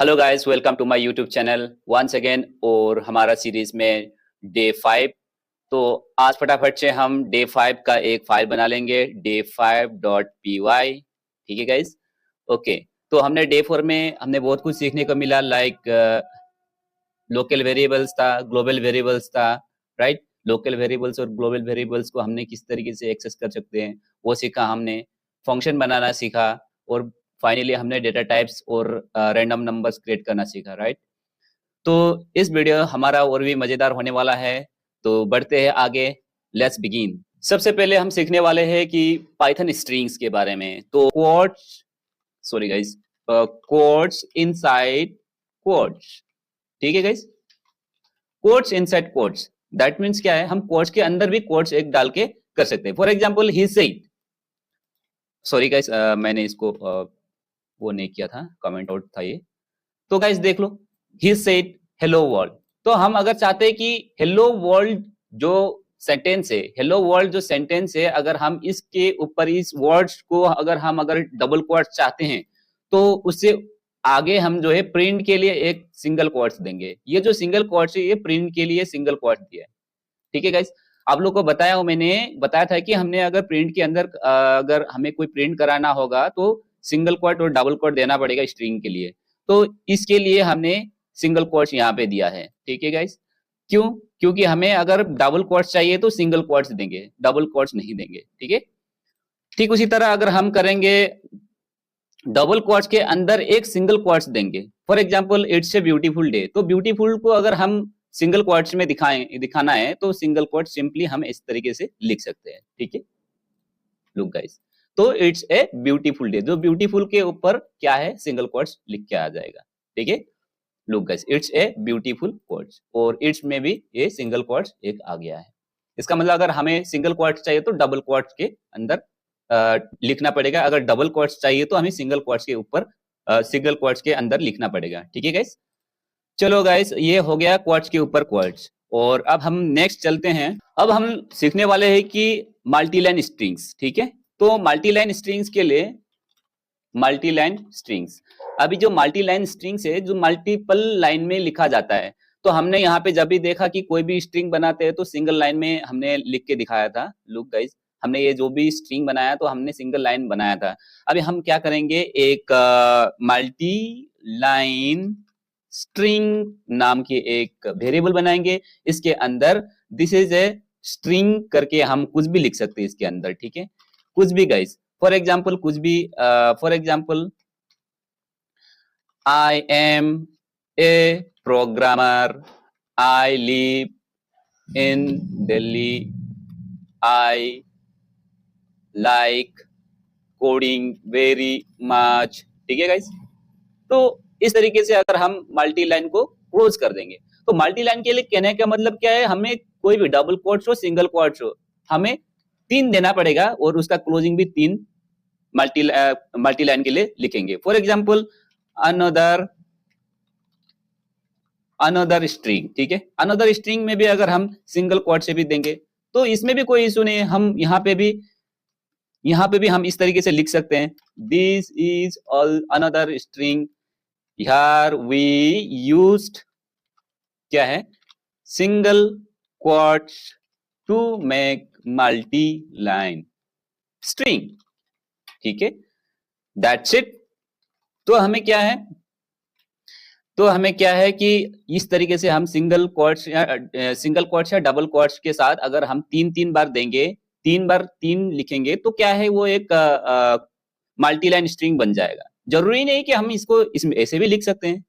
Hello guys, welcome to my YouTube channel once again. और हमारा series में day 5। तो आज फटाफट से हम डे 5 का एक फाइल बना लेंगे, day5.py। ठीक है गाइस, ओके। तो हमने डे 4 में हमने बहुत कुछ सीखने को मिला, लाइक लोकल वेरिएबल्स था, ग्लोबल वेरिएबल्स था, राइट। लोकल वेरिएबल्स और ग्लोबल वेरिएबल्स को हमने किस तरीके से एक्सेस कर सकते हैं वो सीखा हमने। फंक्शन बनाना सीखा और फाइनली हमने डेटा टाइप्स और रैंडम नंबर्स क्रिएट करना सीखा, राइट। तो इस वीडियो हमारा और भी मजेदार होने वाला है, तो बढ़ते हैं आगे। Let's begin. सबसे पहले हम सीखने वाले हैं कि पाइथन स्ट्रिंग्स के बारे में। तो quotes, sorry guys, quotes inside quotes. ठीक है guys, quotes inside quotes, that means क्या है, हम कोट्स के अंदर भी कोट्स एक डाल के कर सकते हैं। For example he said, sorry guys, मैंने इसको वो नहीं किया था, कमेंट आउट था ये। तो गाइस देख लो, ही सेड हेलो वर्ल्ड। तो हम अगर चाहते हैं कि हेलो वर्ल्ड जो सेंटेंस है, हेलो वर्ल्ड जो सेंटेंस है, अगर हम इसके ऊपर इस वर्ड्स को अगर डबल कोट्स चाहते हैं तो उससे आगे हम जो है प्रिंट के लिए एक सिंगल कोट्स देंगे। ये जो सिंगल कोट्स है ये प्रिंट के लिए सिंगल कोट्स दिया है। ठीक है गाइस, आप लोग को बताया हो, मैंने बताया था कि हमने अगर प्रिंट के अंदर अगर हमें कोई प्रिंट कराना होगा तो सिंगल कोट और डबल कोट देना पड़ेगा स्ट्रिंग के लिए। तो इसके लिए हमने सिंगल कोट्स यहाँ पे दिया है। ठीक है गाइस, क्यों? क्योंकि हमें अगर डबल कोट्स चाहिए तो सिंगल कोट्स देंगे, डबल कोट्स नहीं देंगे। ठीक है, ठीक उसी तरह अगर हम करेंगे डबल कोट्स के अंदर एक सिंगल कोट्स देंगे। For example it's a beautiful day, तो ब्यूटीफुल को अगर हम सिंगल कोट्स में दिखाना है तो सिंगल कोट सिंपली हम इस तरीके से लिख सकते हैं। ठीक है, लुक गाइस, तो इट्स ए ब्यूटीफुल डे, जो ब्यूटीफुल के ऊपर क्या है, सिंगल कोट्स लिख के आ जाएगा। ठीक है, look guys, it's a beautiful quotes, और इट्स में भी ये सिंगल कोट्स एक आ गया है। इसका मतलब अगर हमें सिंगल कोट्स चाहिए तो डबल कोट्स के अंदर लिखना पड़ेगा, अगर डबल कोट्स चाहिए तो हमें सिंगल कोट्स के ऊपर सिंगल कोट्स के अंदर लिखना पड़ेगा। ठीक है गाइस, चलो गाइस, ये हो गया कोट्स के ऊपर कोट्स। और अब हम नेक्स्ट चलते हैं। अब हम सीखने वाले हैं कि मल्टीलाइन स्ट्रिंग्स। ठीक है, तो मल्टीलाइन स्ट्रिंग्स के लिए मल्टीलाइन स्ट्रिंग्स, अभी जो मल्टीलाइन स्ट्रिंग्स है जो मल्टीपल लाइन में लिखा जाता है, तो हमने यहाँ पे जब भी देखा कि कोई भी स्ट्रिंग बनाते हैं तो सिंगल लाइन में हमने लिख के दिखाया था। लुक गाइस, हमने ये जो भी स्ट्रिंग बनाया तो हमने सिंगल लाइन बनाया था। अभी हम क्या करेंगे, एक मल्टी लाइन स्ट्रिंग नाम की एक वेरिएबल बनाएंगे। इसके अंदर दिस इज ए स्ट्रिंग करके हम कुछ भी लिख सकते हैं इसके अंदर। ठीक है, कुछ भी गाइस, फॉर एग्जाम्पल कुछ भी, for example I am a programmer, I live in Delhi, I like coding very much। ठीक है गाइस, तो इस तरीके से अगर हम मल्टी लाइन को क्लोज कर देंगे, तो मल्टी लाइन के लिए कहने का मतलब क्या है, हमें कोई भी डबल कोट्स हो सिंगल कोट्स हो, हमें 3 देना पड़ेगा और उसका क्लोजिंग भी 3 मल्टी लाइन के लिए लिखेंगे। For example another string. ठीक है, अनदर स्ट्रिंग में भी अगर हम सिंगल कोट से भी देंगे तो इसमें भी कोई इशू नहीं है। हम यहाँ पे भी हम इस तरीके से लिख सकते हैं, this is another string, here we used क्या है, single quotes to make multi line string. ठीक है, दैट्स इट। तो हमें क्या है कि इस तरीके से हम सिंगल कोट्स या डबल कोट्स के साथ अगर हम 3 बार देंगे, 3 बार 3 लिखेंगे तो क्या है, वो एक मल्टीलाइन स्ट्रिंग बन जाएगा। जरूरी नहीं कि हम इसको इसमें ऐसे भी लिख सकते हैं,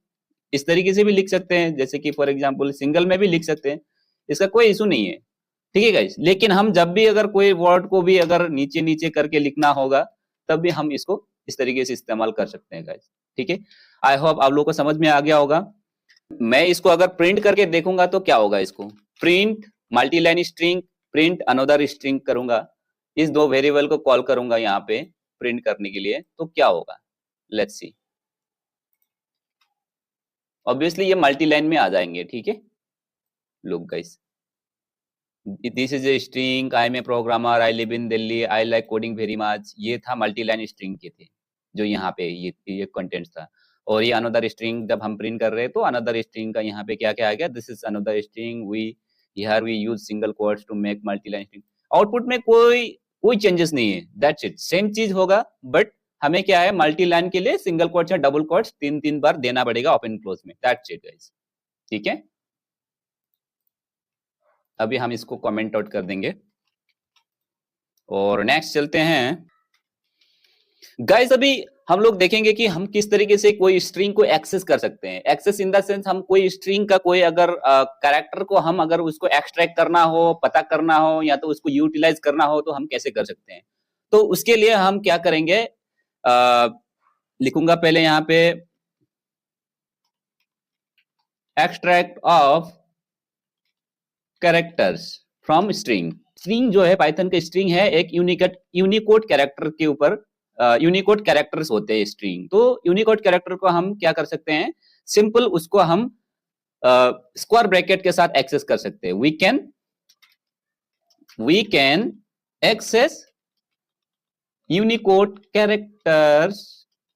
इस तरीके से भी लिख सकते हैं, जैसे कि फॉर एग्जांपल सिंगल में भी लिख सकते हैं, इसका कोई इशू नहीं है। ठीक है गाइस, लेकिन हम जब भी अगर कोई वर्ड को भी अगर नीचे नीचे करके लिखना होगा तब भी हम इसको इस तरीके से इस्तेमाल कर सकते हैं गाइस। ठीक है, आई होप आप लोगों को समझ में आ गया होगा। मैं इसको अगर प्रिंट करके देखूंगा तो क्या होगा, इसको print multiline string, print another string करूंगा, इस 2 वेरिएबल को कॉल करूंगा यहाँ पे प्रिंट करने के लिए, तो क्या होगा, लेट्स सी। ऑब्वियसली ये मल्टीलाइन में आ जाएंगे। ठीक है, look guys, this is a string, I am a programmer, I live in Delhi, I like coding very much. ये था मल्टीलाइन स्ट्रिंग के थे जो यहाँ पे ये कंटेंट था। और ये अनदर स्ट्रिंग जब हम प्रिंट कर रहे हैं तो अनदर स्ट्रिंग का यहाँ पे क्या क्या आ गया, this is another string, we here we use single quotes to make multi line string. Output में कोई चेंजेस नहीं है, दैट्स इट, सेम चीज होगा, बट हमें क्या है, मल्टी लाइन के लिए सिंगल कोट्स या डबल कोट्स 3 बार देना पड़ेगा ओपन क्लोज में, दैट्स इट गाइस। ठीक है, अभी हम इसको कमेंट आउट कर देंगे और नेक्स्ट चलते हैं गाइस। अभी हम लोग देखेंगे कि हम किस तरीके से कोई स्ट्रिंग को एक्सेस कर सकते हैं। एक्सेस इन द सेंस, हम कोई स्ट्रिंग का कोई अगर कैरेक्टर को हम अगर उसको एक्सट्रैक्ट करना हो, पता करना हो, या तो उसको यूटिलाइज करना हो, तो हम कैसे कर सकते हैं। तो उसके लिए हम क्या करेंगे, लिखूंगा पहले यहाँ पे extract of characters from string. String जो है, पाइथन का स्ट्रिंग है, एक यूनिकोड कैरेक्टर के ऊपर यूनिकोड कैरेक्टर्स होते हैं स्ट्रिंग। तो यूनिकोड कैरेक्टर को हम क्या कर सकते हैं, सिंपल उसको हम स्क्वायर ब्रैकेट के साथ एक्सेस कर सकते हैं। We can access Unicode characters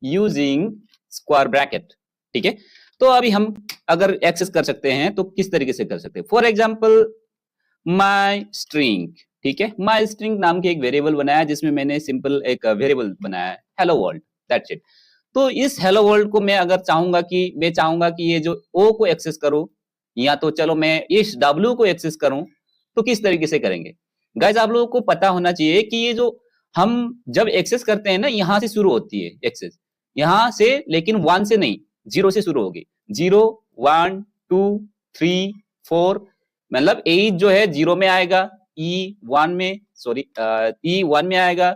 using square bracket. ठीक है, तो अभी हम अगर एक्सेस कर सकते हैं तो किस तरीके से कर सकते हैं। फॉर एग्जाम्पल माई स्ट्रिंग, ठीक है, माई स्ट्रिंग नाम के एक वेरिएबल बनाया जिसमें मैंने सिंपल एक वेरिएबल बनाया है हेलो वर्ल्ड, दैट्स इट। तो इस हेलो वर्ल्ड को मैं अगर चाहूंगा कि ये जो ओ को एक्सेस करूं, या तो चलो मैं इस डब्ल्यू को एक्सेस करूं, तो किस तरीके से करेंगे गाइज। आप लोगों को पता होना चाहिए कि ये जो हम जब एक्सेस करते हैं ना, यहां से शुरू होती है एक्सेस, यहां से, लेकिन 1 से नहीं, 0 से शुरू होगी। 0 1 2 3 4, मतलब ए जो है 0 में आएगा, E1 में, सॉरी E1 में आएगा,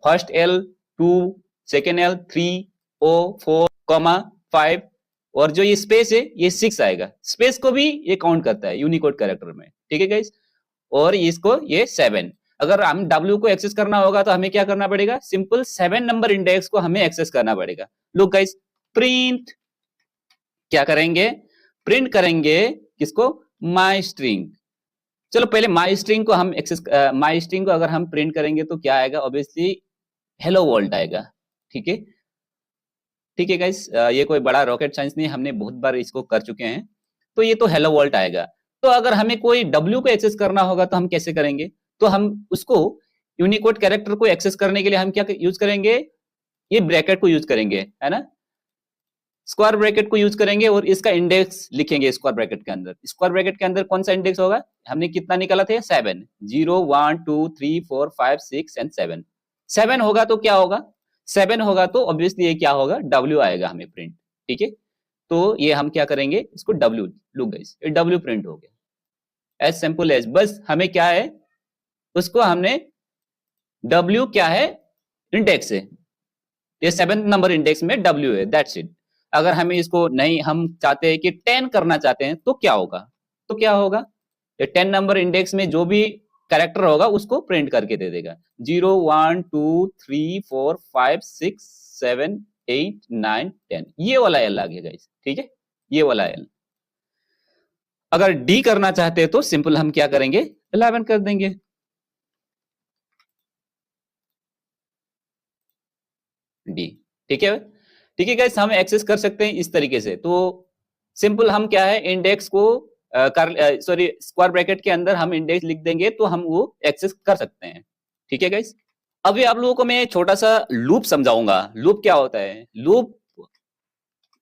first L 2, second L 3, O 4, 5, और जो ये स्पेस है ये 6 आएगा। स्पेस को भी ये काउंट करता है यूनिकोड कैरेक्टर में, ठीक है गाइस। और इसको ये 7। अगर हम W को एक्सेस करना होगा तो हमें क्या करना पड़ेगा, सिंपल 7 नंबर इंडेक्स को हमें एक्सेस करना पड़ेगा। लुक गाइस, प्रिंट क्या करेंगे, प्रिंट करेंगे किसको, माई स्ट्रिंग। चलो पहले माई स्ट्रिंग को हम एक्सेस, माई स्ट्रिंग को अगर हम प्रिंट करेंगे तो क्या आएगा, ऑब्वियसली हेलो वर्ल्ड आएगा। ठीक है, ठीक है गाइस, ये कोई बड़ा रॉकेट साइंस नहीं, हमने बहुत बार इसको कर चुके हैं। तो ये तो हेलो वर्ल्ड आएगा। तो अगर हमें कोई W को एक्सेस करना होगा तो हम कैसे करेंगे, तो हम उसको यूनिकोड कैरेक्टर को एक्सेस करने के लिए हम क्या यूज करेंगे, ये ब्रैकेट को यूज करेंगे, है ना, स्क्वायर ब्रैकेट को यूज करेंगे और इसका इंडेक्स लिखेंगे स्क्वायर ब्रैकेट के अंदर। स्क्वायर ब्रैकेट के अंदर कौन सा इंडेक्स होगा, हमने कितना निकाला था, 7, 0 1 2 3 4 5 6 एंड 7। 7 होगा तो क्या होगा, 7 होगा तो ऑब्वियसली ये क्या होगा, W आएगा हमें प्रिंट। ठीक है, तो ये हम क्या करेंगे, इसको W, लुक गाइस, ये W प्रिंट हो गया, एज सिंपल एज। बस हमें क्या है, उसको हमने W क्या है, इंडेक्स है, ये 7 नंबर इंडेक्स में W है, दैट्स इट। अगर हमें इसको नहीं, हम चाहते हैं कि 10 करना चाहते हैं तो क्या होगा, तो क्या होगा, ये 10 नंबर इंडेक्स में जो भी कैरेक्टर होगा उसको प्रिंट करके दे देगा। 0 1 2 3 4 5 6 7 8 9 10, ये वाला L आ गया गाइस। ठीक है, ये वाला L। अगर D करना चाहते हैं तो सिंपल हम क्या करेंगे, 11 कर देंगे। D, ठीक है, ठीक है गाइस, हम एक्सेस कर सकते हैं इस तरीके से। तो सिंपल हम क्या है, इंडेक्स को सॉरी स्क्वायर ब्रैकेट के अंदर हम इंडेक्स लिख देंगे तो हम वो एक्सेस कर सकते हैं। ठीक है गाइस, अभी आप लोगों को मैं छोटा सा लूप समझाऊंगा। लूप क्या होता है, लूप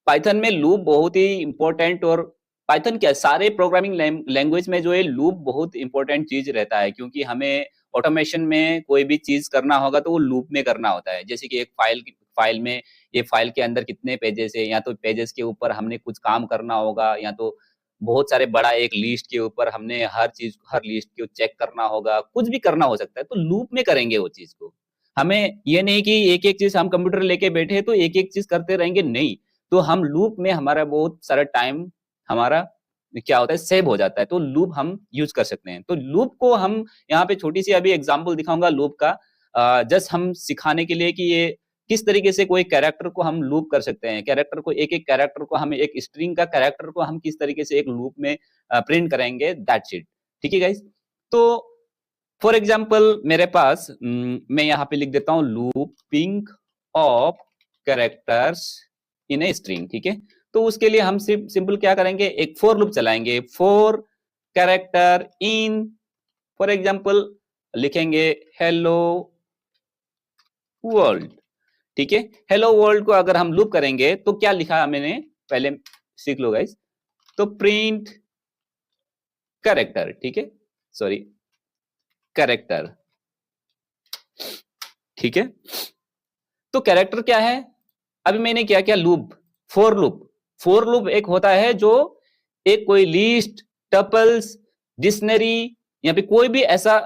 पाइथन में लूप बहुत ही इंपॉर्टेंट, और पाइथन क्या सारे प्रोग्रामिंग लैंग्वेज में जो है लूप बहुत इंपॉर्टेंट चीज रहता है, क्योंकि हमें ऑटोमेशन में कोई भी चीज करना होगा तो वो लूप में करना होता है। जैसे कि एक फाइल में, ये फाइल के अंदर कितने पेजेस है, या तो पेजेस के ऊपर हमने कुछ काम करना होगा, या तो बहुत सारे बड़ा एक लिस्ट के ऊपर हमने हर लिस्ट को चेक करना होगा, कुछ भी करना हो सकता है, तो लूप में करेंगे वो चीज को। हमें ये नहीं कि एक एक चीज हम कंप्यूटर लेके बैठे तो एक एक चीज करते रहेंगे, नहीं। तो हम लूप में हमारा बहुत सारा टाइम हमारा क्या होता है, सेव हो जाता है, तो लूप हम यूज कर सकते हैं। तो लूप को हम यहाँ पे छोटी सी अभी एग्जांपल दिखाऊंगा लूप का, जस्ट हम सिखाने के लिए कि ये किस तरीके से कोई कैरेक्टर को हम लूप कर सकते हैं। कैरेक्टर को, एक एक कैरेक्टर को, हमें एक स्ट्रिंग का कैरेक्टर को हम किस तरीके से एक लूप में प्रिंट करेंगे, दैट्स इट। ठीक है गाइस, तो फॉर एग्जाम्पल मेरे पास मैं यहाँ पे लिख देता हूँ looping of characters in a string, ठीक है। तो उसके लिए हम सिंपल क्या करेंगे, एक फॉर लूप चलाएंगे, for character in, for example लिखेंगे हेलो वर्ल्ड, ठीक है। हेलो वर्ल्ड को अगर हम लूप करेंगे तो क्या लिखा मैंने, पहले सीख लो गाइस। तो प्रिंट कैरेक्टर, ठीक है, सॉरी कैरेक्टर, ठीक है। तो कैरेक्टर क्या है, अभी मैंने क्या किया, loop, for loop. For loop एक होता है जो एक कोई लिस्ट, टपल्स, डिक्शनरी या फिर कोई भी ऐसा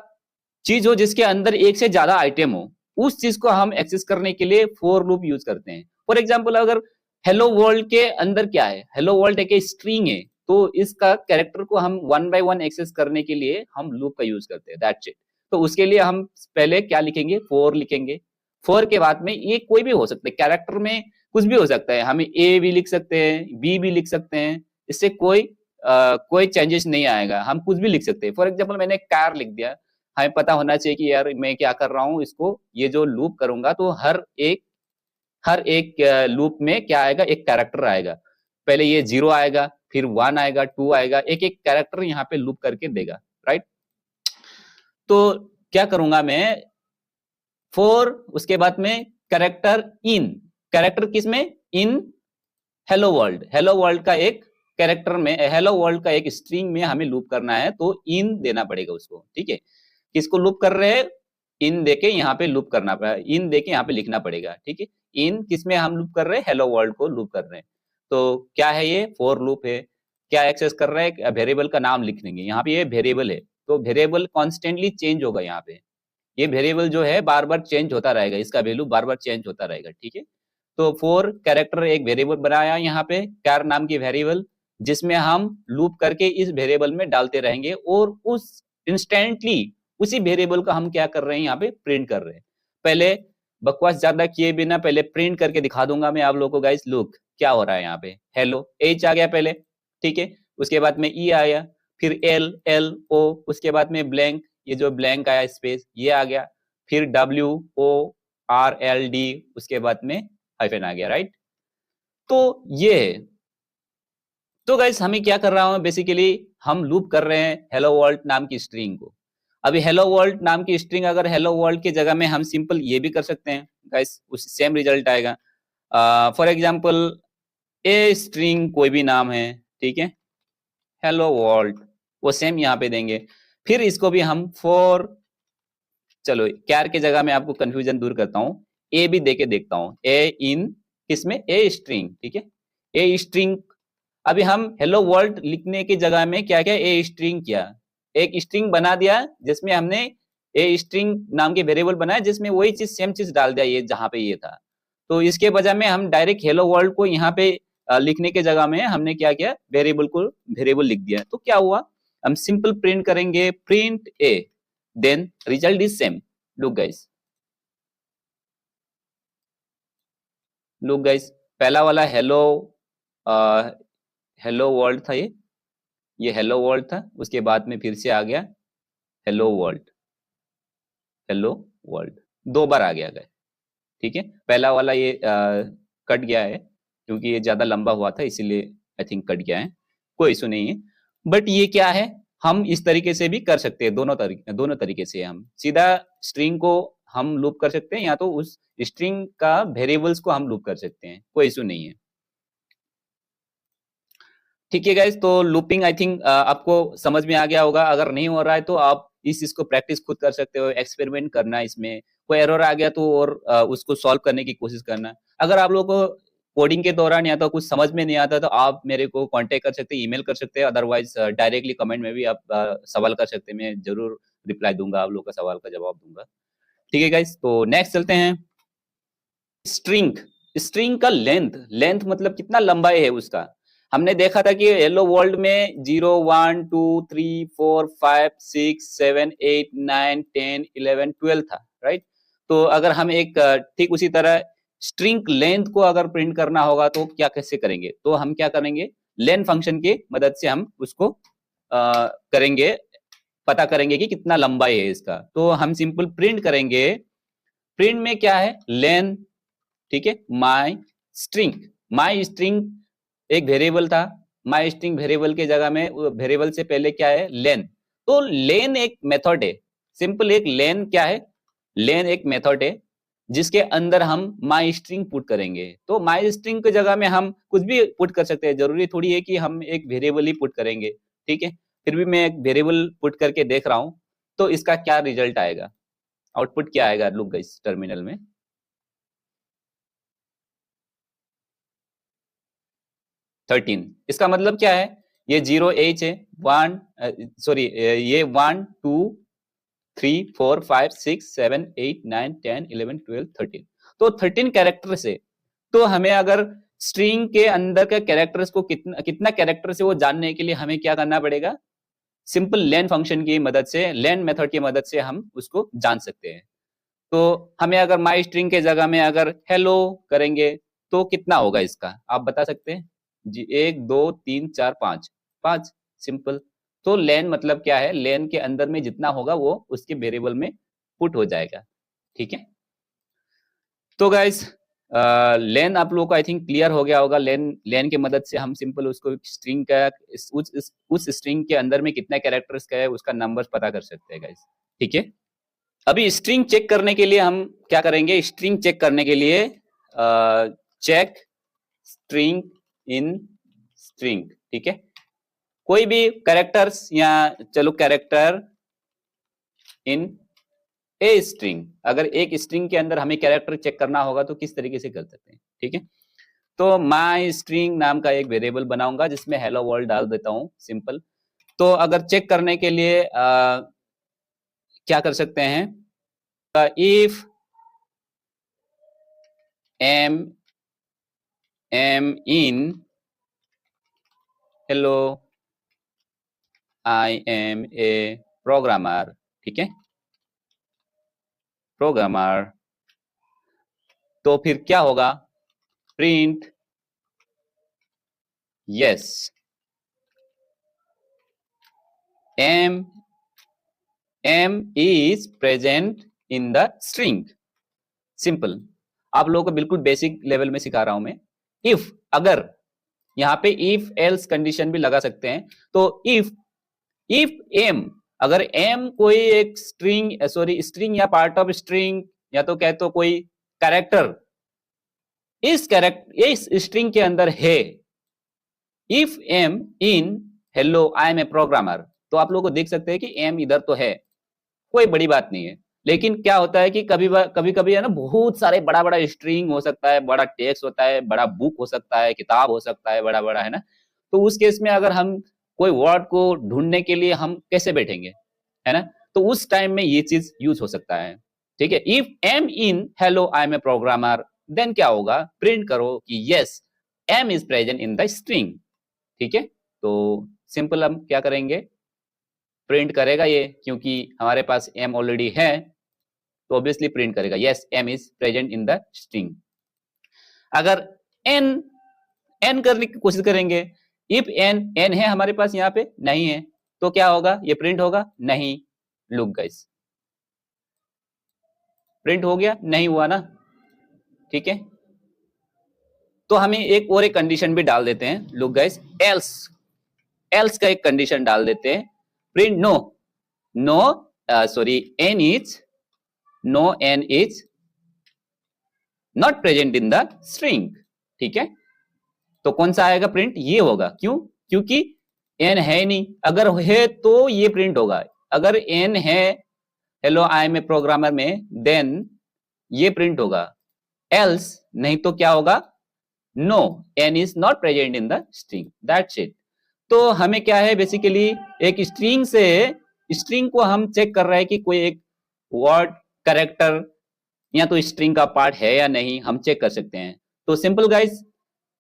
चीज हो जिसके अंदर एक से ज्यादा आइटम हो, उस चीज को हम एक्सेस करने के लिए फोर लूप यूज करते हैं। फॉर एग्जांपल अगर हेलो वर्ल्ड के अंदर क्या है, हेलो वर्ल्ड एक स्ट्रिंग है, तो इसका कैरेक्टर को हम वन बाय वन एक्सेस करने के लिए हम लूप का यूज करते हैं, दैट्स इट। तो उसके लिए हम पहले क्या लिखेंगे, फोर लिखेंगे। फोर के बाद में ये कोई भी हो सकता है, कैरेक्टर में कुछ भी हो सकता है, हम ए भी लिख सकते हैं, बी भी लिख सकते हैं, इससे कोई चेंजेस नहीं आएगा, हम कुछ भी लिख सकते हैं। फॉर एग्जांपल मैंने कार लिख दिया, हमें पता होना चाहिए कि यार मैं क्या कर रहा हूँ, इसको ये जो लूप करूंगा तो हर एक लूप में क्या आएगा, एक कैरेक्टर आएगा। पहले ये 0 आएगा, फिर 1 आएगा, 2 आएगा, एक एक कैरेक्टर यहाँ पे लूप करके देगा, राइट। तो क्या करूंगा मैं, फोर, उसके बाद में कैरेक्टर इन, कैरेक्टर किसमें, in hello world, hello world का एक कैरेक्टर में, हेलो वर्ल्ड का एक स्ट्रिंग में हमें लूप करना है, तो इन देना पड़ेगा उसको, ठीक है। किसको लूप कर रहे हैं, इन देके यहाँ पे लूप करना पड़ेगा, इन देके यहाँ पे लिखना पड़ेगा, ठीक है। इन किसमें हम लूप कर रहे हैं, हेलो वर्ल्ड को लूप कर रहे हैं। तो क्या है ये, फोर लूप है। क्या एक्सेस कर रहे हैं, वेरिएबल का नाम लिख लेंगे, यहाँ पे ये वेरिएबल है, तो वेरिएबल कॉन्स्टेंटली चेंज होगा, यहाँ पे ये वेरिएबल जो है बार बार चेंज होता रहेगा, इसका वैल्यू बार बार चेंज होता रहेगा, ठीक है। तो फोर कैरेक्टर एक वेरिएबल बनाया यहाँ पे, कार नाम की वेरिएबल, जिसमें हम लूप करके इस वेरिएबल में डालते रहेंगे, और उस इंस्टेंटली उसी वेरिएबल का हम क्या कर रहे हैं, यहाँ पे प्रिंट कर रहे हैं। पहले बकवास ज्यादा किए बिना पहले प्रिंट करके दिखा दूंगा मैं आप लोगों को गाइस, लुक क्या हो रहा है यहाँ पे, हेलो एच आ गया पहले, ठीक है, उसके बाद में ई आया, फिर एल एल ओ, उसके बाद में ब्लैंक, ये जो ब्लैंक आया स्पेस ये आ गया, फिर W O R L D, उसके बाद में हाइफन आ गया, राइट। तो ये है। तो गाइस हमें क्या कर रहा हूं, बेसिकली हम लूप कर रहे हैं हेलो वर्ल्ड नाम की स्ट्रिंग को। अभी हेलो वर्ल्ड नाम की स्ट्रिंग, अगर हेलो वर्ल्ड की जगह में हम सिंपल ये भी कर सकते हैं गाइस, उस सेम रिजल्ट आएगा। फॉर एग्जांपल ए स्ट्रिंग कोई भी नाम है, ठीक है, हेलो वर्ल्ड, वो सेम यहाँ पे देंगे। फिर इसको भी हम फॉर, चलो कैर की जगह में आपको कंफ्यूजन दूर करता हूँ, ए भी देके देखता हूँ, ए इन किसमें, ए स्ट्रिंग, ठीक है, ए स्ट्रिंग। अभी हम हेलो वर्ल्ड लिखने की जगह में क्या किया, ए स्ट्रिंग किया, एक स्ट्रिंग बना दिया जिसमें हमने ए स्ट्रिंग नाम के वेरिएबल बनाया, जिसमें वही चीज सेम चीज डाल दिया, ये जहां पे ये था। तो इसके बजाय में हम डायरेक्ट हेलो वर्ल्ड को यहाँ पे लिखने के जगह में हमने क्या किया, वेरिएबल लिख दिया। तो क्या हुआ, हम सिंपल प्रिंट करेंगे, print A, then result is same. Look guys, look guys, पहला वाला हेलो वर्ल्ड था, ये हेलो वर्ल्ड था, उसके बाद में फिर से आ गया हेलो वर्ल्ड, हेलो वर्ल्ड, दो बार आ गया है, ठीक है। पहला वाला ये कट गया है क्योंकि ये ज्यादा लंबा हुआ था, इसीलिए आई थिंक कट गया है, कोई इशू नहीं है। बट ये क्या है, हम इस तरीके से भी कर सकते हैं, दोनों तरीके से हम सीधा स्ट्रिंग को हम लूप कर सकते हैं, या तो उस स्ट्रिंग का वेरिएबल्स को हम लूप कर सकते हैं, कोई इशू नहीं है, ठीक है गाइस। तो लूपिंग आई थिंक आपको समझ में आ गया होगा, अगर नहीं हो रहा है तो आप इस चीज को प्रैक्टिस खुद कर सकते हो, एक्सपेरिमेंट करना, इसमें कोई एरर आ गया तो और उसको सॉल्व करने की कोशिश करना। अगर आप लोगों को कोडिंग के दौरान या तो कुछ समझ में नहीं आता तो आप मेरे को कांटेक्ट कर सकते हैं, ईमेल कर सकते हैं, अदरवाइज डायरेक्टली कमेंट में भी आप सवाल कर सकते हैं, मैं जरूर रिप्लाई दूंगा, आप लोग का सवाल का जवाब दूंगा, ठीक है गाइस। तो नेक्स्ट चलते हैं, स्ट्रिंग। स्ट्रिंग का लेंथ मतलब कितना लंबाई है उसका। हमने देखा था कि हेलो वर्ल्ड में 0 1 2 3 4 5 6 7 8 9 10 11 12 था, राइट। तो अगर हम एक ठीक उसी तरह स्ट्रिंग लेंथ को अगर प्रिंट करना होगा तो क्या कैसे करेंगे, तो हम क्या करेंगे, लेन फंक्शन की मदद से हम उसको करेंगे, पता करेंगे कि कितना लंबाई है इसका। तो हम सिंपल प्रिंट करेंगे, प्रिंट में क्या है, लेन, ठीक है, माई स्ट्रिंग, माई स्ट्रिंग एक वेरिएबल था, माई स्ट्रिंग वेरिएबल के जगह में वेरिएबल से पहले क्या है, लेन। तो लेन एक मेथड है, सिंपल एक लेन क्या है, लेन एक मेथड है जिसके अंदर हम माई स्ट्रिंग पुट करेंगे। तो माई स्ट्रिंग की जगह में हम कुछ भी पुट कर सकते हैं, जरूरी थोड़ी है कि हम एक वेरिएबल ही पुट करेंगे, ठीक है। फिर भी मैं एक वेरिएबल पुट करके देख रहा हूं, तो इसका क्या रिजल्ट आएगा, आउटपुट क्या आएगा, लुक गाइस टर्मिनल में। इसका मतलब क्या है, ये 0h है, 1 सॉरी ये 1 2 3 4 5 6 7 8 9 10 11 12 13, तो 13 कैरेक्टर से, तो हमें अगर स्ट्रिंग के अंदर के कैरेक्टर्स को कितना कितना कैरेक्टर से वो जानने के लिए हमें क्या करना पड़ेगा, सिंपल लेन फंक्शन की मदद से, लेन मेथड की मदद से हम उसको जान सकते हैं। तो हमें अगर माई स्ट्रिंग के जगह में अगर हेलो करेंगे तो कितना होगा इसका, आप बता सकते हैं जी, 1 2 3 4 5 5, सिंपल। तो लेन मतलब क्या है, लेन के अंदर में जितना होगा वो उसके वेरिएबल में पुट हो जाएगा, ठीक है। तो गाइस लेन आप लोगों को आई थिंक क्लियर हो गया होगा। लेन की मदद से हम सिंपल उसको स्ट्रिंग का उस स्ट्रिंग के अंदर में कितना कैरेक्टर्स का है उसका नंबर पता कर सकते हैं गाइस, ठीक है। अभी स्ट्रिंग चेक करने के लिए हम क्या करेंगे, स्ट्रिंग चेक करने के लिए चेक स्ट्रिंग इन स्ट्रिंग, ठीक है। कोई भी कैरेक्टर्स या चलो कैरेक्टर इन ए स्ट्रिंग, अगर एक स्ट्रिंग के अंदर हमें कैरेक्टर चेक करना होगा तो किस तरीके से कर सकते हैं, ठीक है। तो माई स्ट्रिंग नाम का एक वेरिएबल बनाऊंगा जिसमें हेलो वर्ल्ड डाल देता हूं, सिंपल। तो अगर चेक करने के लिए क्या कर सकते हैं, if M in hello I am a programmer, ठीक है, प्रोग्रामर। तो फिर क्या होगा, print yes M is present in the string, simple. आप लोगों को बिल्कुल बेसिक लेवल में सिखा रहा हूं मैं। इफ, अगर यहाँ पे इफ एल्स कंडीशन भी लगा सकते हैं। तो इफ एम, अगर एम कोई एक स्ट्रिंग सॉरी स्ट्रिंग या पार्ट ऑफ स्ट्रिंग या तो कह तो कोई कैरेक्टर इस स्ट्रिंग के अंदर है, if M in hello I am a programmer, तो आप लोग को देख सकते हैं कि एम इधर तो है, कोई बड़ी बात नहीं है। लेकिन क्या होता है कि कभी कभी है ना, बहुत सारे बड़ा बड़ा स्ट्रिंग हो सकता है, बड़ा टेक्स्ट होता है, बड़ा बुक हो सकता है, किताब हो सकता है, बड़ा बड़ा है ना। तो उस केस में अगर हम कोई वर्ड को ढूंढने के लिए हम कैसे बैठेंगे, है ना। तो उस टाइम में ये चीज यूज हो सकता है, ठीक है। If M in hello I am a programmer, then क्या होगा, प्रिंट करो कि yes M is present in the string, ठीक है। तो सिंपल हम क्या करेंगे, प्रिंट करेगा ये, क्योंकि हमारे पास एम ऑलरेडी है, तो ऑब्वियसली प्रिंट करेगा yes M is present in the string. अगर एन करने की कोशिश करेंगे, इफ एन है हमारे पास, यहाँ पे नहीं है, तो क्या होगा, ये प्रिंट होगा नहीं। लुक गाइस, प्रिंट हो गया, नहीं हुआ ना, ठीक है। तो हमें एक और एक कंडीशन भी डाल देते हैं, लुक गाइस, एल्स का एक कंडीशन डाल देते हैं, print no sorry N is not present in the string, ठीक है। तो कौन सा आएगा प्रिंट, ये होगा, क्यों, क्योंकि एन है नहीं, अगर है तो ये प्रिंट होगा, अगर एन है hello I am a programmer में, देन ये प्रिंट होगा, एल्स नहीं तो क्या होगा, no N is not present in the string, that's it. तो हमें क्या है, बेसिकली एक स्ट्रिंग से, स्ट्रिंग को हम चेक कर रहे हैं कि कोई एक वर्ड कैरेक्टर या तो स्ट्रिंग का पार्ट है या नहीं, हम चेक कर सकते हैं। तो सिंपल गाइस,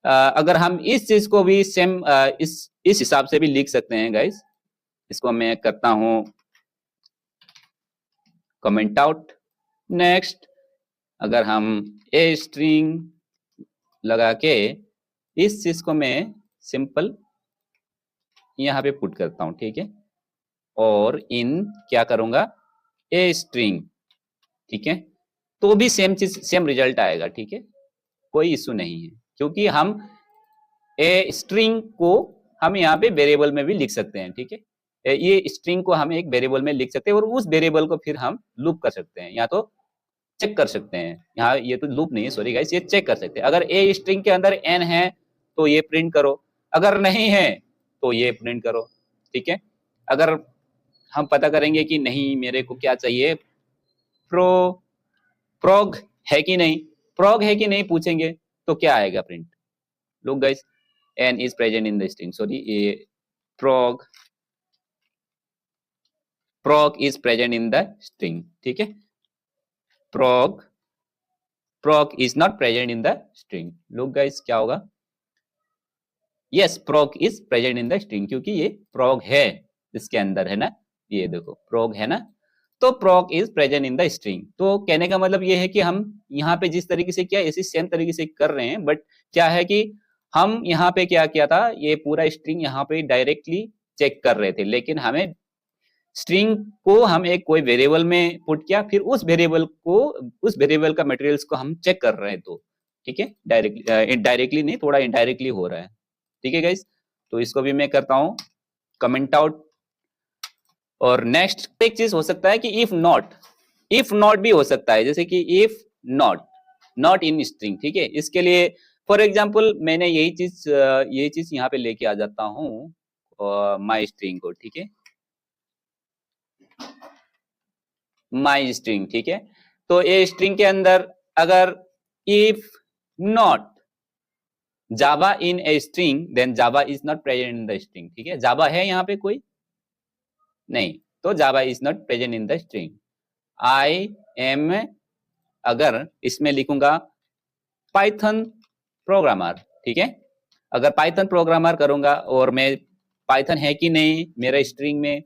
अगर हम इस चीज को भी सेम इस हिसाब से भी लिख सकते हैं गाइस, इसको मैं करता हूं कमेंट आउट। नेक्स्ट, अगर हम ए स्ट्रिंग लगा के इस चीज को मैं सिंपल यहां पे पुट करता हूं, ठीक है, और इन क्या करूंगा, ए स्ट्रिंग, ठीक है, तो भी सेम चीज सेम रिजल्ट आएगा, ठीक है, कोई इशू नहीं है, क्योंकि हम ए स्ट्रिंग को हम यहाँ पे वेरिएबल में भी लिख सकते हैं, ठीक है। ये स्ट्रिंग को हम एक वेरिएबल में लिख सकते हैं और उस वेरिएबल को फिर हम लूप कर सकते हैं, या तो चेक कर सकते हैं। यहाँ ये तो लूप नहीं है, सॉरी गाइस, ये चेक कर सकते हैं। अगर ए स्ट्रिंग के अंदर n है तो ये प्रिंट करो, अगर नहीं है तो ये प्रिंट करो, ठीक है। अगर हम पता करेंगे कि नहीं मेरे को क्या चाहिए, प्रोग है कि नहीं, प्रोग है कि नहीं पूछेंगे तो क्या आएगा print. Look guys, n is present in the string, sorry, ये prog is present in the string, ठीक है। prog is not present in the string। look guys, क्या होगा, yes prog is present in the string, क्योंकि ये prog है इसके अंदर, है ना, ये देखो prog है ना, तो prog is present in the string। तो कहने का मतलब ये है कि हम यहाँ पे जिस तरीके से किया इसी सेम तरीके से कर रहे हैं, बट क्या है कि हम यहाँ पे क्या किया था, ये पूरा स्ट्रिंग यहाँ पे डायरेक्टली चेक कर रहे थे, लेकिन हमें स्ट्रिंग को हम एक कोई वेरिएबल में पुट किया, फिर उस वेरिएबल का मटेरियल्स को हम चेक कर रहे हैं, तो ठीक है, डायरेक्टली नहीं, थोड़ा इनडायरेक्टली हो रहा है, ठीक है गाइस। तो इसको भी मैं करता हूँ कमेंट आउट। और नेक्स्ट एक चीज हो सकता है कि इफ नॉट भी हो सकता है, जैसे कि इफ नॉट इन स्ट्रिंग, ठीक है। इसके लिए फॉर एग्जाम्पल मैंने यही चीज यहाँ पे लेके आ जाता हूँ माई स्ट्रिंग को, ठीक है, माई स्ट्रिंग, ठीक है। तो ये स्ट्रिंग के अंदर अगर if not Java in a string then Java is not present in the string, ठीक है। जावा है यहाँ पे कोई नहीं, तो Java is not present in the string. I am, अगर इसमें लिखूंगा पाइथन प्रोग्रामर, ठीक है, अगर पाइथन प्रोग्रामर करूंगा और मैं पाइथन है कि नहीं मेरा स्ट्रिंग में,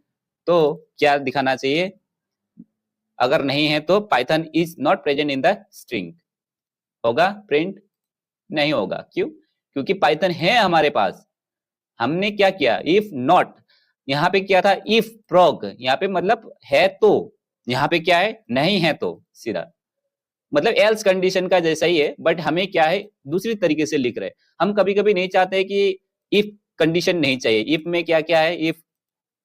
तो क्या दिखाना चाहिए, अगर नहीं है तो Python is not present in the string, होगा प्रिंट, नहीं होगा, क्यों, क्योंकि पाइथन है हमारे पास। हमने क्या किया, इफ नॉट, यहाँ पे क्या था, इफ प्रोग, यहाँ पे मतलब है तो, यहाँ पे क्या है, नहीं है तो, सीधा मतलब एल्स कंडीशन का जैसा ही है, बट हमें क्या है दूसरी तरीके से लिख रहे हैं। हम कभी कभी नहीं चाहते कि इफ कंडीशन नहीं चाहिए, इफ में क्या क्या है,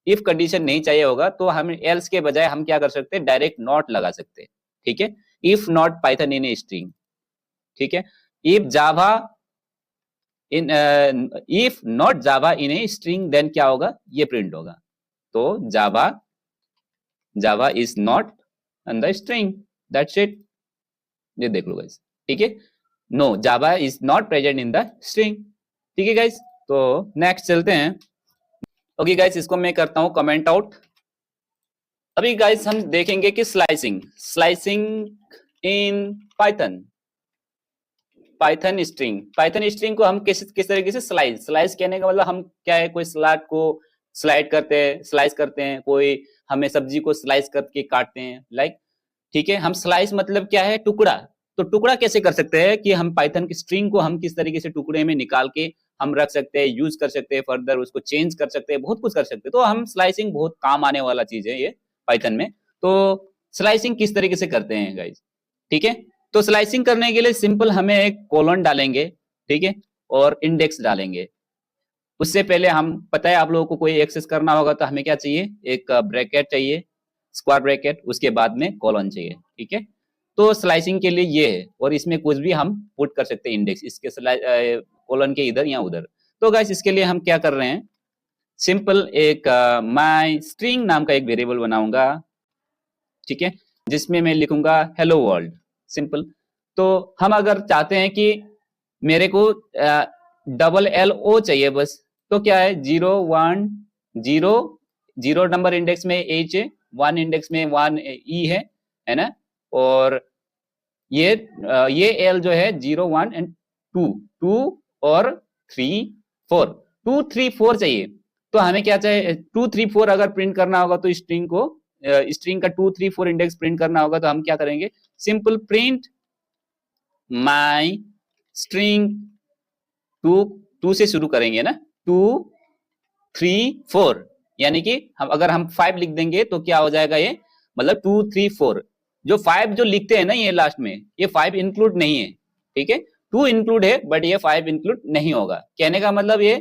इफ कंडीशन नहीं चाहिए होगा तो हम एल्स के बजाय हम क्या कर सकते हैं, डायरेक्ट नॉट लगा सकते हैं, ठीक है। If not Python in a string, ठीक है। If Java in if not Java in a string then क्या होगा, ये प्रिंट होगा। तो Java is not in the string, that's it, ये देख लो गाइस, ठीक है। No, Java is not present in the string, ठीक है गाइस। तो नेक्स्ट चलते हैं। ओके गाइस, इसको मैं करता हूं कमेंट आउट। अभी गाइस हम देखेंगे कि स्लाइसिंग इन पाइथन स्ट्रिंग को हम किस तरीके से स्लाइस कहने का मतलब हम क्या है, कोई सलाद को स्लाइस करते हैं, कोई हमें सब्जी को स्लाइस करके काटते हैं, लाइक, ठीक है। हम स्लाइस मतलब क्या है, टुकड़ा। तो टुकड़ा कैसे कर सकते हैं कि हम पाइथन की स्ट्रिंग को हम किस तरीके से टुकड़े में निकाल के हम रख सकते हैं, यूज कर सकते हैं, फर्दर उसको चेंज कर सकते हैं, बहुत कुछ कर सकते हैं। तो हम स्लाइसिंग बहुत काम आने वाला चीज है ये पाइथन में। तो स्लाइसिंग किस तरीके से करते हैं गाइज, ठीक है। तो स्लाइसिंग करने के लिए सिंपल हमें एक कोलन डालेंगे, ठीक है, और इंडेक्स डालेंगे। उससे पहले हम पता है आप लोगों को कोई एक्सेस करना होगा तो हमें क्या चाहिए, एक ब्रैकेट चाहिए, स्क्वायर ब्रैकेट, उसके बाद में कोलन चाहिए, ठीक है। तो स्लाइसिंग के लिए ये है, और इसमें कुछ भी हम पुट कर सकते हैं इंडेक्स, इसके कोलन के इधर या उधर। तो गाइस इसके लिए हम क्या कर रहे हैं, सिंपल एक माई स्ट्रिंग नाम का एक वेरिएबल बनाऊंगा, ठीक है, जिसमें मैं लिखूंगा हेलो वर्ल्ड, सिंपल। तो हम अगर चाहते हैं कि मेरे को LLO चाहिए बस, तो क्या है 0 1 0 0 नंबर इंडेक्स में H है, 1 इंडेक्स में 1 E है ना, और ये L जो है 0 1 एंड 2 और 3 4 2 3 4 चाहिए। तो हमें क्या चाहिए, 2 3 4 अगर प्रिंट करना होगा तो स्ट्रिंग का 2 3 4 इंडेक्स प्रिंट करना होगा, तो हम क्या करेंगे, सिंपल प्रिंट माई स्ट्रिंग 2 से शुरू करेंगे ना, 2 3 4, यानी कि अगर हम 5 लिख देंगे तो क्या हो जाएगा, ये मतलब 2 3 4, जो 5 जो लिखते हैं ना ये लास्ट में, ये 5 इंक्लूड नहीं है, ठीक है। 2 इंक्लूड है बट ये 5 इंक्लूड नहीं होगा। कहने का मतलब ये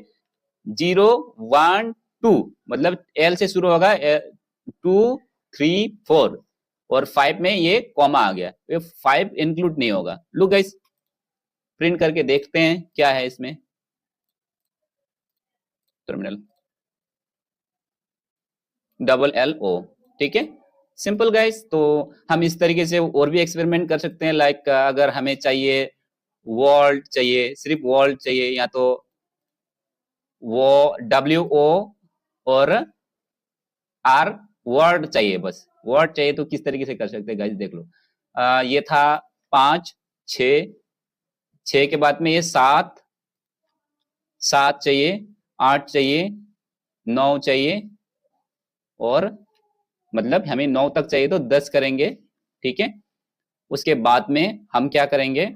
0 1 2 मतलब एल से शुरू होगा 2 3 4 और 5 में ये कॉमा आ गया, ये 5 इंक्लूड नहीं होगा। लुक गाइस प्रिंट करके देखते हैं क्या है इसमें। टर्मिनल डबल एल ओ, ठीक है, सिंपल गाइस। तो हम इस तरीके से और भी एक्सपेरिमेंट कर सकते हैं। लाइक अगर हमें चाहिए वॉल्ट चाहिए, सिर्फ वॉल्ट चाहिए, या तो वो डब्ल्यू ओ और आर वर्ड चाहिए, बस वर्ड चाहिए, तो किस तरीके से कर सकते हैं गाइस देख लो। ये था 5 6 6 के बाद में ये 7 7 चाहिए, 8 चाहिए, 9 चाहिए, और मतलब हमें 9 तक चाहिए तो 10 करेंगे, ठीक है। उसके बाद में हम क्या करेंगे,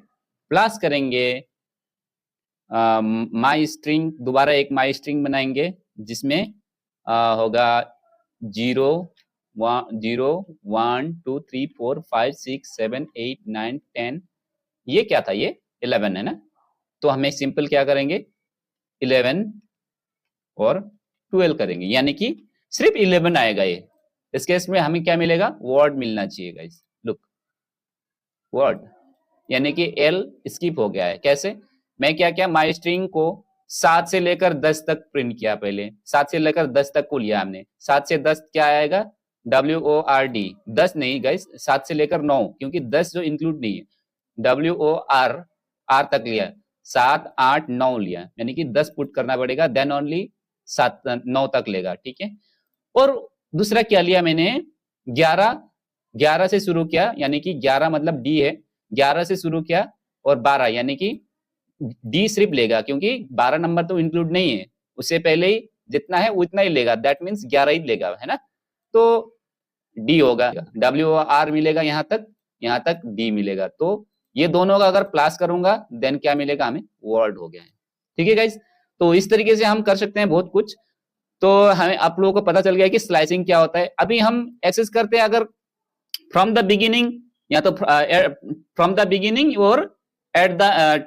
प्लस करेंगे माई स्ट्रिंग, दोबारा एक माई स्ट्रिंग बनाएंगे जिसमें होगा 0 1 2 3 4 5 6 7 8 9 10, ये क्या था, ये 11 है ना, तो हमें सिंपल क्या करेंगे 11 और 12 करेंगे, यानी कि सिर्फ 11 आएगा ये। इस केस में हमें क्या मिलेगा, वर्ड मिलना चाहिए गाइस। लुक वर्ड, यानी कि एल स्किप हो गया है। कैसे, मैं क्या किया, माई स्ट्रिंग को 7 से लेकर 10 तक प्रिंट किया, पहले 7 से लेकर 10 तक को लिया हमने। 7 से 10 क्या आएगा, WORD, 10 नहीं गाइस, 7 से लेकर 9, क्योंकि 10 जो इंक्लूड नहीं है, WOR तक लिया, 7 8 9 लिया, यानी कि 10 पुट करना पड़ेगा, देन ओनली 7 9 तक लेगा, ठीक है। और दूसरा क्या लिया मैंने, 11 से शुरू किया, यानी कि 11 मतलब डी है, 11 से शुरू किया, और 12 यानी कि डी सिर्फ लेगा, क्योंकि 12 नंबर तो इंक्लूड नहीं है, उससे पहले ही जितना है उतना ही लेगा, दैट मीन्स 11 ही लेगा, है ना। तो डी होगा, WOR मिलेगा यहाँ तक डी मिलेगा, तो ये दोनों का अगर प्लस करूंगा देन क्या मिलेगा हमें, वर्ड हो गया है, ठीक है गाइस। तो इस तरीके से हम कर सकते हैं बहुत कुछ। तो हमें आप लोगों को पता चल गया कि स्लाइसिंग क्या होता है। अभी हम एक्सेस करते हैं अगर फ्रॉम द बिगिनिंग, या तो फ्रॉम द बिगिनिंग और at the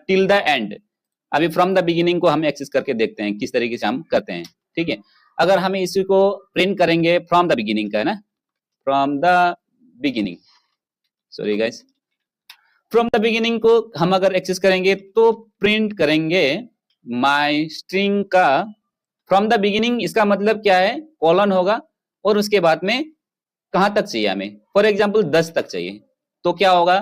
till the end. अभी फ्रॉम द बिगिनिंग को हम एक्सेस करके देखते हैं किस तरीके से हम करते हैं, ठीक है। अगर हम इसी को प्रिंट करेंगे फ्रॉम द बिगिनिंग का, है ना, from the beginning, sorry guys, from the beginning को हम अगर एक्सेस करेंगे तो प्रिंट करेंगे माई स्ट्रिंग का फ्रॉम द बिगिनिंग। इसका मतलब क्या है, कॉलन होगा, और उसके बाद में कहां तक चाहिए हमें, फॉर एग्जांपल 10 तक चाहिए, तो क्या होगा,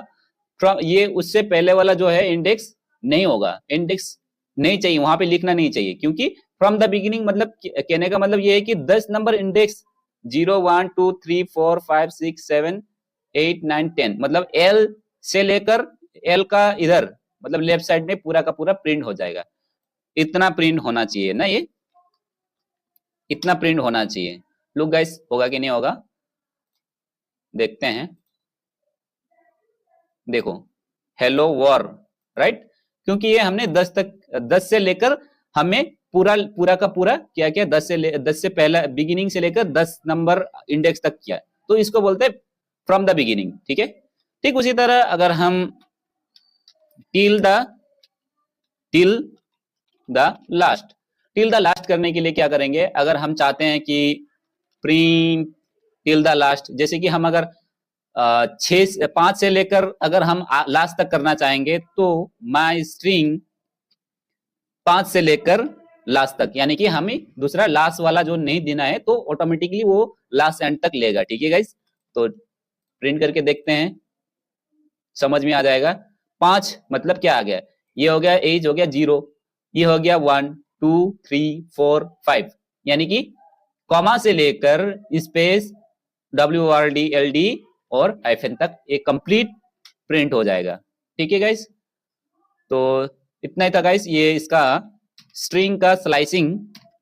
ये उससे पहले वाला जो है इंडेक्स नहीं होगा, इंडेक्स नहीं चाहिए, वहां पे लिखना नहीं चाहिए, क्योंकि फ्रॉम द बिगिनिंग मतलब कहने का मतलब ये है कि 10 नंबर इंडेक्स 0 1 2 3 4 5 6 7 8 9 10, मतलब एल से लेकर एल का इधर मतलब लेफ्ट साइड में पूरा का पूरा प्रिंट हो जाएगा। इतना प्रिंट होना चाहिए ना, ये इतना प्रिंट होना चाहिए। लुक गाइस होगा कि नहीं होगा, देखते हैं। देखो हेलो वॉर, राइट, क्योंकि ये हमने 10 से लेकर हमें पूरा का पूरा क्या किया, 10 से पहला बिगिनिंग से लेकर 10 नंबर इंडेक्स तक किया, तो इसको बोलते हैं फ्रॉम द बिगिनिंग, ठीक है। ठीक उसी तरह अगर हम टिल द लास्ट करने के लिए क्या करेंगे, अगर हम चाहते हैं कि प्रिंट टिल द लास्ट, जैसे कि हम अगर 5 से लेकर अगर हम लास्ट तक करना चाहेंगे, तो माई स्ट्रिंग 5 से लेकर लास्ट तक, यानी कि हमें दूसरा लास्ट वाला जो नहीं देना है, तो ऑटोमेटिकली वो लास्ट एंड तक लेगा, ठीक है गाइस। तो प्रिंट करके देखते हैं, समझ में आ जाएगा। 5 मतलब क्या आ गया, ये हो गया एज हो गया 0, ये हो गया 1 2 3 4 5, यानी कि कॉमा से लेकर स्पेस WORD और हाइफन तक एक कंप्लीट प्रिंट हो जाएगा, ठीक है गाइस। तो इतना ही था गाइस, ये इसका स्ट्रिंग का स्लाइसिंग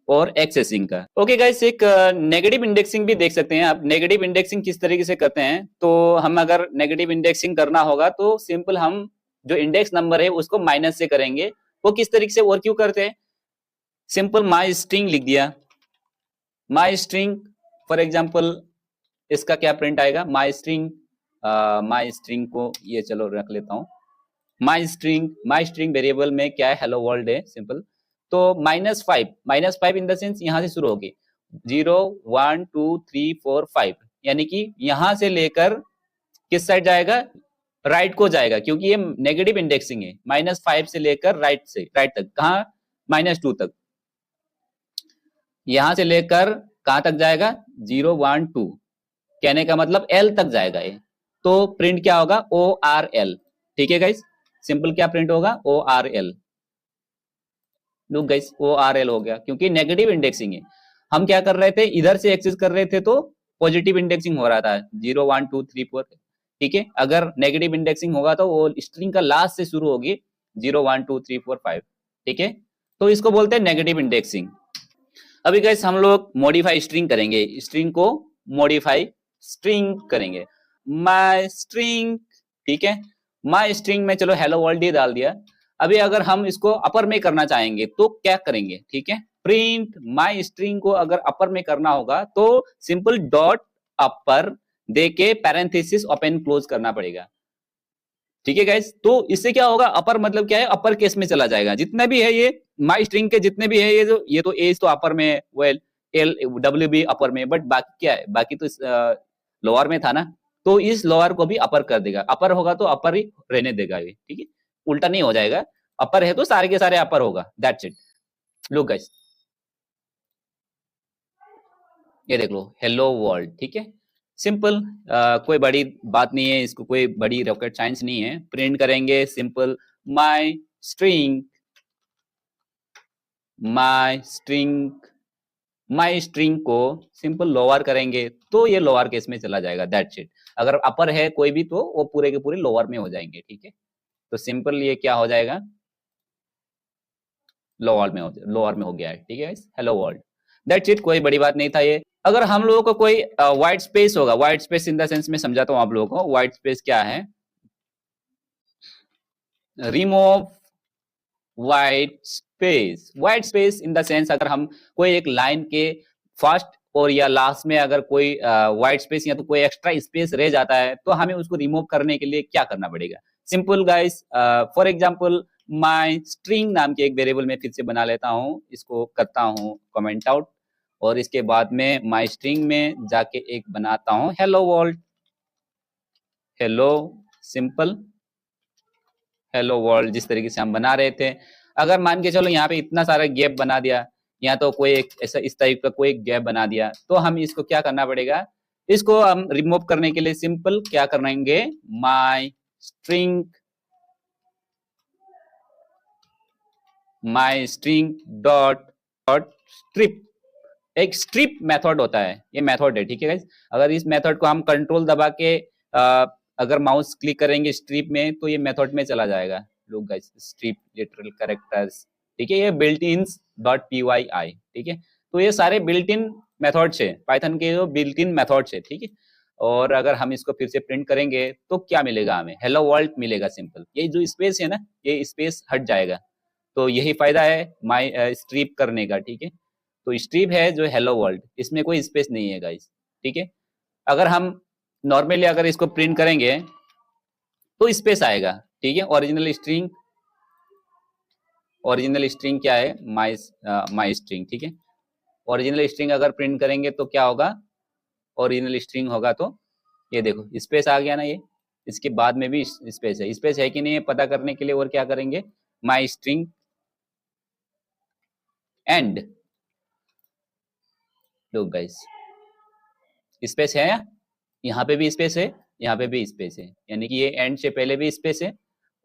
और एक्सेसिंग का। ओके गाइस, एक नेगेटिव इंडेक्सिंग भी देख सकते हैं आप। नेगेटिव इंडेक्सिंग किस तरीके से करते हैं, तो हम अगर नेगेटिव इंडेक्सिंग करना होगा तो सिंपल हम जो इंडेक्स नंबर है उसको माइनस से करेंगे। वो किस तरीके से और क्यों करते हैं, सिंपल माई स्ट्रिंग लिख दिया, माई स्ट्रिंग फॉर एग्जाम्पल इसका क्या प्रिंट आएगा, माई स्ट्रिंग को ये चलो रख लेता हूं, माई स्ट्रिंग वेरिएबल में क्या है, हेलो वर्ल्ड है, सिंपल। तो -5 इन द सेंस यहाँ से शुरू होगी 0 1 2 3 4 5, यानी कि यहाँ से लेकर किस साइड जाएगा, राइट को जाएगा, क्योंकि ये नेगेटिव इंडेक्सिंग है। -5 से लेकर राइट तक, कहाँ, -2 तक, यहां से लेकर कहां तक जाएगा, 0 1 2, कहने का मतलब L तक जाएगा ये। तो प्रिंट क्या होगा, ORL। ठीक है गाइस, सिंपल क्या प्रिंट होगा, ORL। लुक गाइस, ORL हो गया, क्योंकि नेगेटिव इंडेक्सिंग है। हम क्या कर रहे थे, इधर से एक्सेस कर रहे थे तो पॉजिटिव इंडेक्सिंग हो रहा था 0 1 2 3 4। ठीक है, अगर नेगेटिव इंडेक्सिंग होगा तो वो स्ट्रिंग का लास्ट से शुरू होगी 0 1 2 3 4 5। ठीक है, तो इसको बोलते हैं नेगेटिव इंडेक्सिंग। अभी गाइस हम लोग मॉडिफाई स्ट्रिंग करेंगे, स्ट्रिंग को मॉडिफाई स्ट्रिंग करेंगे, माय स्ट्रिंग। ठीक है, माय स्ट्रिंग में चलो हेलो वर्ल्ड ही डाल दिया। अभी अगर हम इसको अपर में करना चाहेंगे तो क्या करेंगे, ठीक है, प्रिंट माय स्ट्रिंग को अगर अपर में करना होगा तो सिंपल डॉट अपर देके पैरेंथेसिस ओपन क्लोज करना पड़ेगा। ठीक है गाइस, तो इससे क्या होगा, अपर मतलब क्या है, अपर केस में चला जाएगा। जितना भी है ये माई स्ट्रिंग के जितने भी है ये तो एज तो अपर में है, वेल एल डब्ल्यू भी अपर में, बट बाकी क्या है, बाकी तो लोअर में था ना, तो इस लोअर को भी अपर कर देगा। अपर होगा तो अपर ही रहने देगा ये। ठीक है, उल्टा नहीं हो जाएगा, अपर है तो सारे के सारे अपर होगा, दैट्स इट। लुक गाइस, ये देख लो हेलो वर्ल्ड। ठीक है, सिंपल, कोई बड़ी बात नहीं है, इसको कोई बड़ी रॉकेट साइंस नहीं है। प्रिंट करेंगे simple my string, my string, my string को सिंपल लोअर करेंगे तो ये लोअर केस में चला जाएगा, दैट्स इट। अगर अपर है कोई भी तो वो पूरे के पूरे लोअर में हो जाएंगे। ठीक है, तो सिंपल ये क्या हो जाएगा, लोअर में हो गया है। ठीक है, हेलो वर्ल्ड, दैट्स इट, कोई बड़ी बात नहीं था ये। अगर हम लोगों को कोई व्हाइट स्पेस होगा, white space in the sense में समझाता हूँ आप लोगों को, व्हाइट स्पेस क्या है, remove white space. White space in the sense अगर हम कोई एक लाइन के फर्स्ट और या लास्ट में अगर कोई व्हाइट स्पेस या तो कोई एक्स्ट्रा स्पेस रह जाता है तो हमें उसको रिमूव करने के लिए क्या करना पड़ेगा, simple guys. For example my string नाम के एक वेरिएबल में फिर से बना लेता हूँ, इसको करता हूँ कमेंट आउट, और इसके बाद में माय स्ट्रिंग में जाके एक बनाता हूँ hello world, hello simple hello world, जिस तरीके से हम बना रहे थे। अगर मान के चलो यहाँ पे इतना सारा गैप बना दिया, या तो कोई एक ऐसा इस टाइप का कोई गैप बना दिया, तो हम इसको क्या करना पड़ेगा, इसको हम रिमूव करने के लिए सिंपल क्या करेंगे, माय स्ट्रिंग डॉट स्ट्रिप, एक स्ट्रिप मेथड होता है, ये मेथड है। ठीक है गाइस, अगर इस मेथड को हम कंट्रोल दबा के अगर माउस क्लिक करेंगे स्ट्रिप में तो ये मेथड में चला जाएगा। Look guys, strip literal characters, ठीक है, ये बिल्ट इन डॉट pyi। ठीक है, तो ये सारे बिल्ट इन मेथड्स है, पाइथन के जो बिल्ट इन मेथड्स है। ठीक है, और अगर हम इसको फिर से प्रिंट करेंगे तो क्या मिलेगा, हमें हेलो वर्ल्ड मिलेगा। सिंपल, ये जो स्पेस है ना, ये स्पेस हट जाएगा, तो यही फायदा है माई स्ट्रिप करने का। ठीक है, तो स्ट्रिप है जो हेलो वर्ल्ड, इसमें कोई स्पेस नहीं है गाइस। ठीक है, अगर हम नॉर्मली अगर इसको प्रिंट करेंगे तो स्पेस आएगा। ठीक है, ओरिजिनल स्ट्रिंग क्या है, माई स्ट्रिंग। ठीक है, ओरिजिनल स्ट्रिंग अगर प्रिंट करेंगे तो क्या होगा, ओरिजिनल स्ट्रिंग होगा तो ये देखो स्पेस आ गया ना, ये इसके बाद में भी स्पेस है कि नहीं है पता करने के लिए और क्या करेंगे, माई string and. Low guys, space है, यहाँ पे भी स्पेस है, यहाँ पे भी स्पेस है, यानी कि ये एंड से पहले भी स्पेस है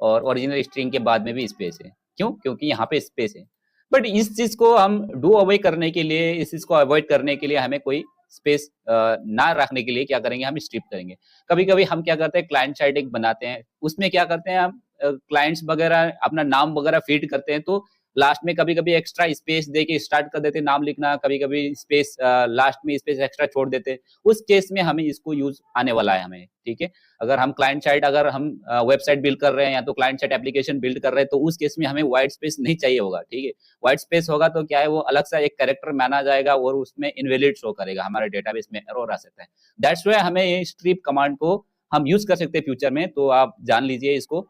और ओरिजिनल स्ट्रिंग के बाद में भी स्पेस है। क्यों, क्योंकि यहाँ पे स्पेस है। बट इस चीज को हम डू अवॉइड करने के लिए, इस चीज को अवॉइड करने के लिए हमें कोई स्पेस ना रखने के लिए क्या करेंगे, हम स्ट्रिप करेंगे। कभी कभी हम क्या करते हैं, क्लाइंट साइड एक बनाते हैं, उसमें क्या करते हैं हम, क्लाइंट्स वगैरह अपना नाम वगैरह फीड करते हैं, तो लास्ट में कभी कभी एक्स्ट्रा स्पेस दे के स्टार्ट कर देते नाम लिखना, कभी कभी स्पेस लास्ट में स्पेस एक्स्ट्रा छोड़ देते, उस केस में हमें इसको यूज आने वाला है हमें। ठीक है, अगर हम क्लाइंट साइड, अगर हम वेबसाइट बिल्ड कर रहे हैं या तो क्लाइंट साइड एप्लीकेशन बिल्ड कर रहे हैं, तो उस केस में हमें व्हाइट स्पेस नहीं चाहिए होगा। ठीक है, व्हाइट स्पेस होगा तो क्या है, वो अलग सा एक कैरेक्टर माना जाएगा और उसमें इनवैलिड शो करेगा, हमारे डेटाबेस में एरर आ सकता है। दैट्स व्हाई हमें ये स्ट्रिप कमांड को हम यूज कर सकते हैं फ्यूचर में, तो आप जान लीजिए इसको।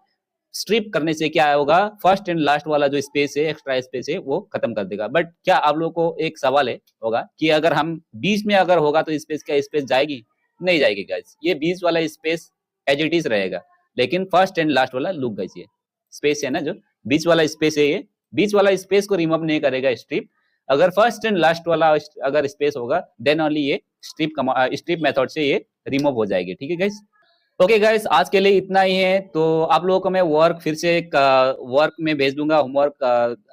स्ट्रिप करने से क्या होगा, फर्स्ट एंड लास्ट वाला जो स्पेस है, एक्स्ट्रा स्पेस है, वो खत्म कर देगा। बट क्या आप लोगों को एक सवाल है होगा कि अगर हम बीच में अगर होगा तो स्पेस, क्या स्पेस जाएगी? नहीं जाएगी गाइस, ये बीच वाला स्पेस एज इट इज रहेगा, लेकिन फर्स्ट एंड लास्ट वाला लूप गाइस, ये स्पेस है ना, जो बीच वाला स्पेस है, ये बीच वाला स्पेस को रिमूव नहीं करेगा स्ट्रिप। अगर फर्स्ट एंड लास्ट वाला अगर स्पेस होगा देन ओनली ये स्ट्रिप मेथड से ये रिमूव हो जाएगी। ठीक है गाइस। ओके गाइस, आज के लिए इतना ही है। तो आप लोगों को मैं वर्क फिर से वर्क में भेज दूंगा, होमवर्क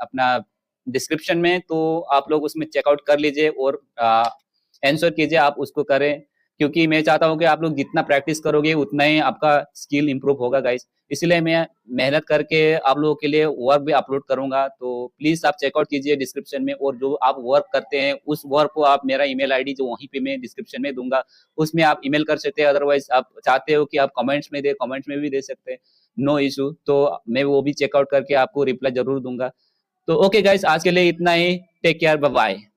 अपना डिस्क्रिप्शन में, तो आप लोग उसमें चेकआउट कर लीजिए और आंसर कीजिए, आप उसको करें, क्योंकि मैं चाहता हूं कि आप लोग जितना प्रैक्टिस करोगे उतना ही आपका स्किल इंप्रूव होगा गाइस। इसलिए मैं मेहनत करके आप लोगों के लिए वर्क भी अपलोड करूंगा, तो प्लीज आप चेकआउट कीजिए डिस्क्रिप्शन में, और जो आप वर्क करते हैं उस वर्क को आप, मेरा ईमेल आईडी जो वहीं पे मैं डिस्क्रिप्शन में दूंगा, उसमें आप ईमेल कर सकते हैं। अदरवाइज आप चाहते हो कि आप कमेंट्स में दे, कमेंट्स में भी दे सकते हैं, नो इशू। तो मैं वो भी चेकआउट करके आपको रिप्लाई जरूर दूंगा। तो ओके गाइस, आज के लिए इतना ही। Take care, bye bye.